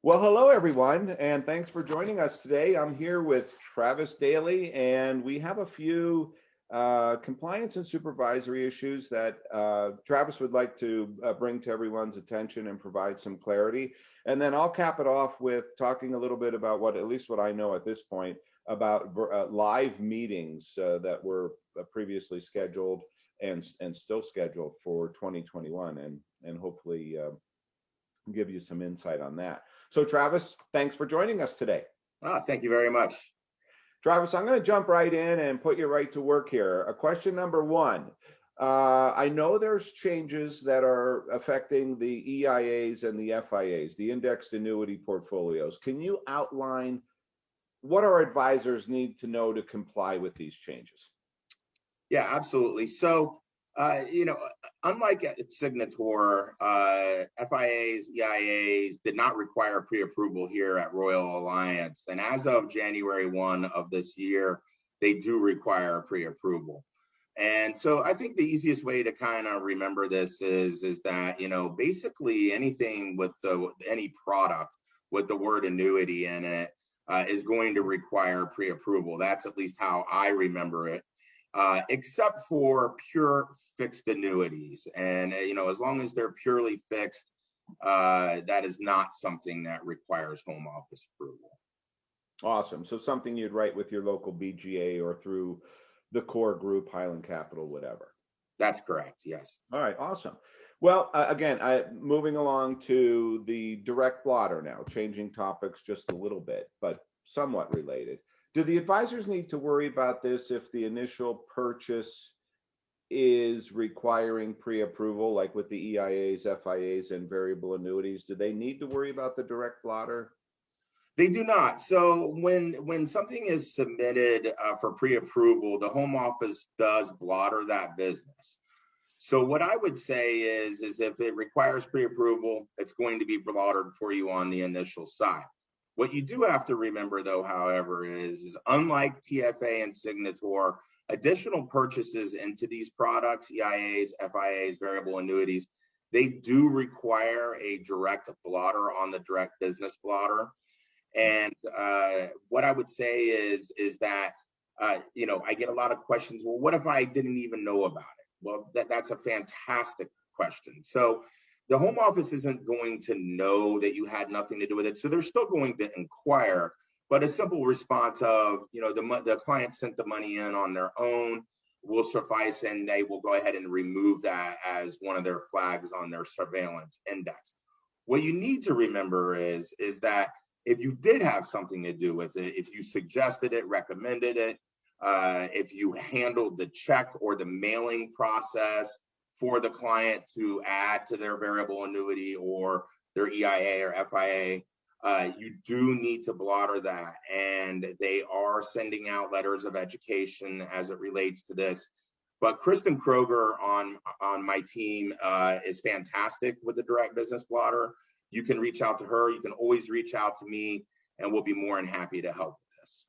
Well, hello everyone, and thanks for joining us today. I'm here with Travis Daly, and we have a few compliance and supervisory issues that Travis would like to bring to everyone's attention and provide some clarity. And then I'll cap it off with talking a little bit about at least what I know at this point, about live meetings that were previously scheduled and still scheduled for 2021, and hopefully give you some insight on that. So Travis, thanks for joining us today. Thank you very much. Travis, I'm going to jump right in and put you right to work here. Question number one. I know there's changes that are affecting the EIAs and the FIAs, the indexed annuity portfolios. Can you outline what our advisors need to know to comply with these changes? Yeah, absolutely. So, unlike at Signator, FIAs, EIAs did not require pre-approval here at Royal Alliance. And as of January 1 of this year, they do require pre-approval. And so I think the easiest way to kind of remember this is that, basically anything with any product with the word annuity in it is going to require pre-approval. That's at least how I remember it. Except for pure fixed annuities. And, as long as they're purely fixed, that is not something that requires home office approval. Awesome. So something you'd write with your local BGA or through the core group, Highland Capital, whatever. That's correct. Yes. All right. Awesome. Well, again, moving along to the direct blotter now, changing topics just a little bit, but somewhat related. Do the advisors need to worry about this if the initial purchase is requiring pre-approval, like with the EIAs, FIAs, and variable annuities? Do they need to worry about the direct blotter? They do not. So when something is submitted for pre-approval, the home office does blotter that business. So what I would say is if it requires pre-approval, it's going to be blottered for you on the initial side. What you do have to remember, though, however, is unlike TFA and Signator, additional purchases into these products, EIAs, FIAs, variable annuities, they do require a direct blotter on the direct business blotter. And what I would say is that, I get a lot of questions. Well, what if I didn't even know about it? Well, that's a fantastic question. So the home office isn't going to know that you had nothing to do with it. So they're still going to inquire, but a simple response of, the client sent the money in on their own will suffice, and they will go ahead and remove that as one of their flags on their surveillance index. What you need to remember is that if you did have something to do with it, if you suggested it, recommended it, if you handled the check or the mailing process for the client to add to their variable annuity or their EIA or FIA, you do need to blotter that. And they are sending out letters of education as it relates to this. But Kristen Kroger on my team is fantastic with the direct business blotter. You can reach out to her. You can always reach out to me, and we'll be more than happy to help with this.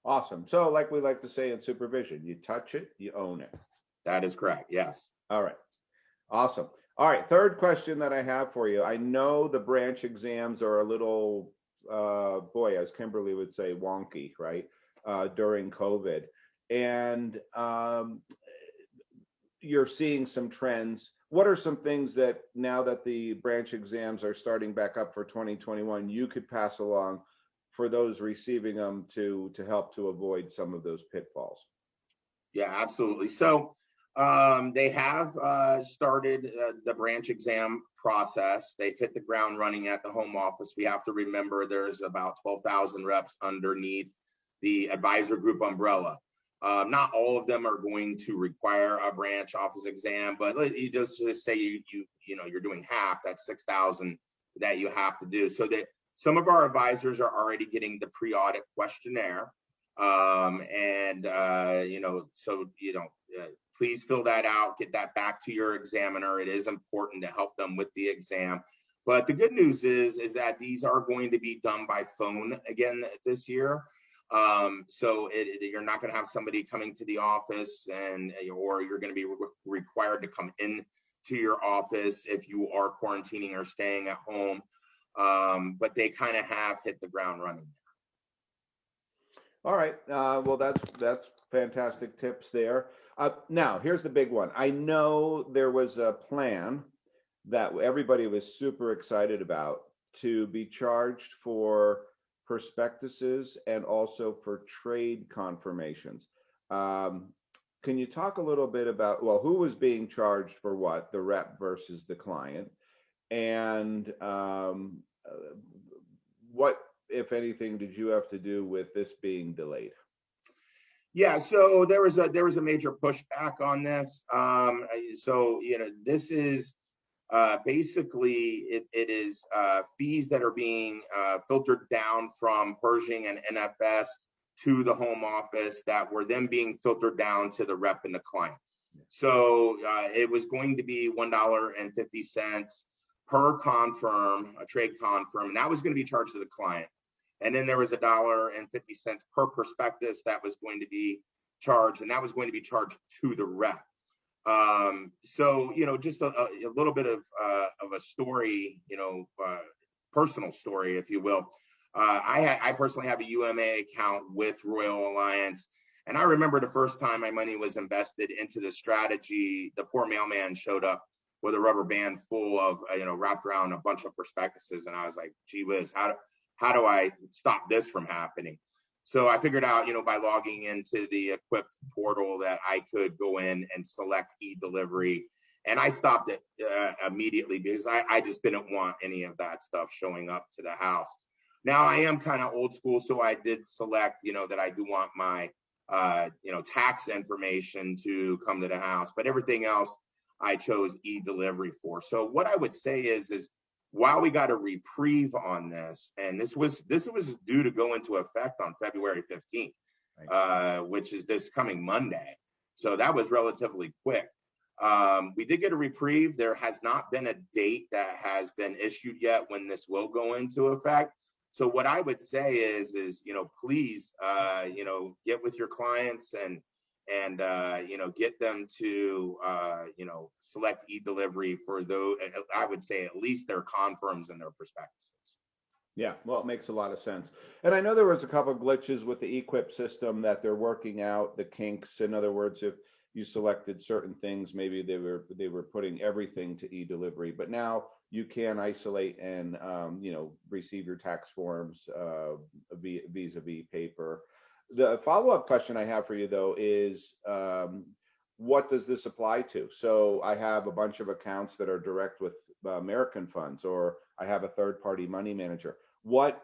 Awesome. So like we like to say in supervision, you touch it, you own it. That is correct. Yes. All right. Awesome. All right. Third question that I have for you. I know the branch exams are a little, as Kimberly would say, wonky, right? During COVID. And you're seeing some trends. What are some things that now that the branch exams are starting back up for 2021, you could pass along for those receiving them to help to avoid some of those pitfalls? Yeah, absolutely. So they have started the branch exam process. They've hit the ground running at the home office. We have to remember there's about 12,000 reps underneath the advisor group umbrella. Not all of them are going to require a branch office exam, but you just say you're doing half. That's 6,000 that you have to do. So that some of our advisors are already getting the pre-audit questionnaire, please fill that out. Get that back to your examiner. It is important to help them with the exam. But the good news is that these are going to be done by phone again this year. So you're not going to have somebody coming to the office or you're going to be required to come in to your office if you are quarantining or staying at home. but they kind of have hit the ground running. All right. Well, that's fantastic tips there. Now, here's the big one. I know there was a plan that everybody was super excited about to be charged for prospectuses and also for trade confirmations. Um, can you talk a little bit about, well, who was being charged for what, the rep versus the client, and what, if anything, did you have to do with this being delayed? Yeah, so there was a major pushback on this. So this is basically it is fees that are being filtered down from Pershing and NFS to the home office that were then being filtered down to the rep and the client. So it was going to be $1.50 per confirm, a trade confirm, and that was going to be charged to the client. And then there was $1.50 per prospectus that was going to be charged, and that was going to be charged to the rep. So just a little bit of a story, personal story, if you will. I personally have a UMA account with Royal Alliance, and I remember the first time my money was invested into the strategy, the poor mailman showed up with a rubber band full of wrapped around a bunch of prospectuses, and I was like, gee whiz, how do I stop this from happening? So I figured out, by logging into the equipped portal that I could go in and select e-delivery. And I stopped it immediately because I just didn't want any of that stuff showing up to the house. Now I am kind of old school, so I did select, that I do want my, tax information to come to the house, but everything else I chose e-delivery for. So what I would say is while we got a reprieve on this, and this was due to go into effect on February 15th, which is this coming Monday. So that was relatively quick. We did get a reprieve. There has not been a date that has been issued yet when this will go into effect. So what I would say is please, get with your clients and get them to select e-delivery for those. I would say at least their confirms and their prospectuses. Yeah, well, it makes a lot of sense. And I know there was a couple of glitches with the eQuip system that they're working out, the kinks. In other words, if you selected certain things, maybe they were putting everything to e-delivery, but now you can isolate and receive your tax forms vis-a-vis paper. The follow-up question I have for you, though, is what does this apply to? So I have a bunch of accounts that are direct with American funds, or I have a third-party money manager. What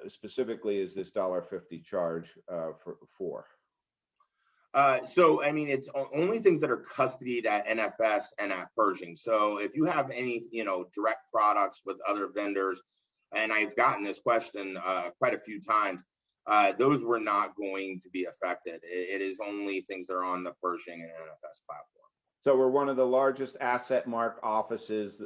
specifically is this $1.50 charge for? So, I mean, it's only things that are custodied at NFS and at Pershing. So if you have any, direct products with other vendors, and I've gotten this question quite a few times, those were not going to be affected. It is only things that are on the Pershing and NFS platform. So we're one of the largest asset mark offices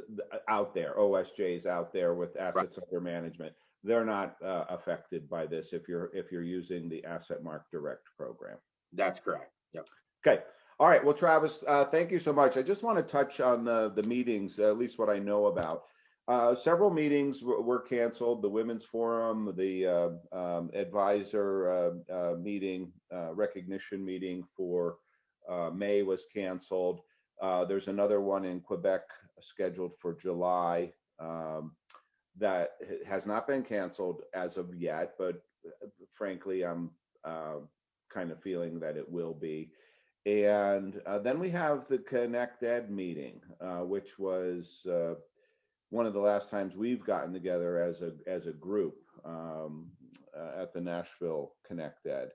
out there, OSJs out there with assets under management. They're not affected by this if you're using the Asset Mark Direct program. That's correct. Yep. Okay. All right. Well, Travis, thank you so much. I just want to touch on the meetings, at least what I know about. Several meetings were canceled. The Women's Forum, the advisor meeting, recognition meeting for May was canceled. There's another one in Quebec scheduled for July that has not been canceled as of yet, but frankly, I'm kind of feeling that it will be. And then we have the Connect Ed meeting, which was one of the last times we've gotten together as a group at the Nashville Connect Ed.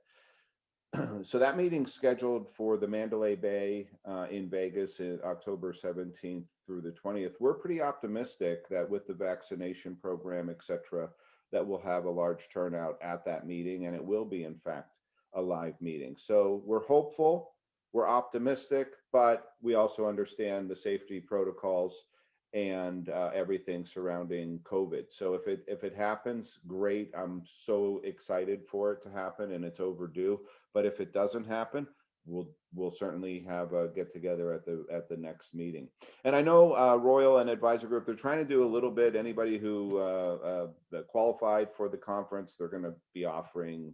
So that meeting's scheduled for the Mandalay Bay in Vegas in October 17th through the 20th. We're pretty optimistic that with the vaccination program, et cetera, that we'll have a large turnout at that meeting, and it will be, in fact, a live meeting. So we're hopeful, we're optimistic, but we also understand the safety protocols and everything surrounding COVID. So if it happens, great. I'm so excited for it to happen, and it's overdue. But if it doesn't happen, we'll certainly have a get together at the next meeting. And I know Royal and Advisor Group, they're trying to do a little bit. Anybody who qualified for the conference, they're going to be offering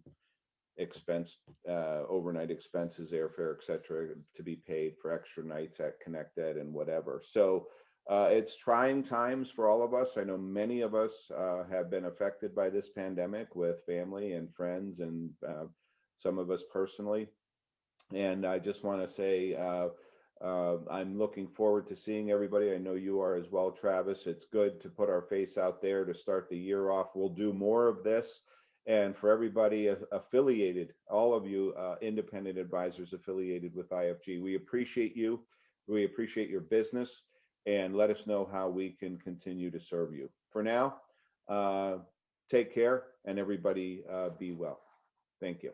overnight expenses, airfare, etc., to be paid for extra nights at ConnectEd and whatever. So it's trying times for all of us. I know many of us have been affected by this pandemic with family and friends, and some of us personally. And I just want to say I'm looking forward to seeing everybody. I know you are as well, Travis. It's good to put our face out there to start the year off. We'll do more of this. And for everybody affiliated, all of you independent advisors affiliated with IFG, we appreciate you. We appreciate your business, and let us know how we can continue to serve you. For now, take care, and everybody be well. Thank you.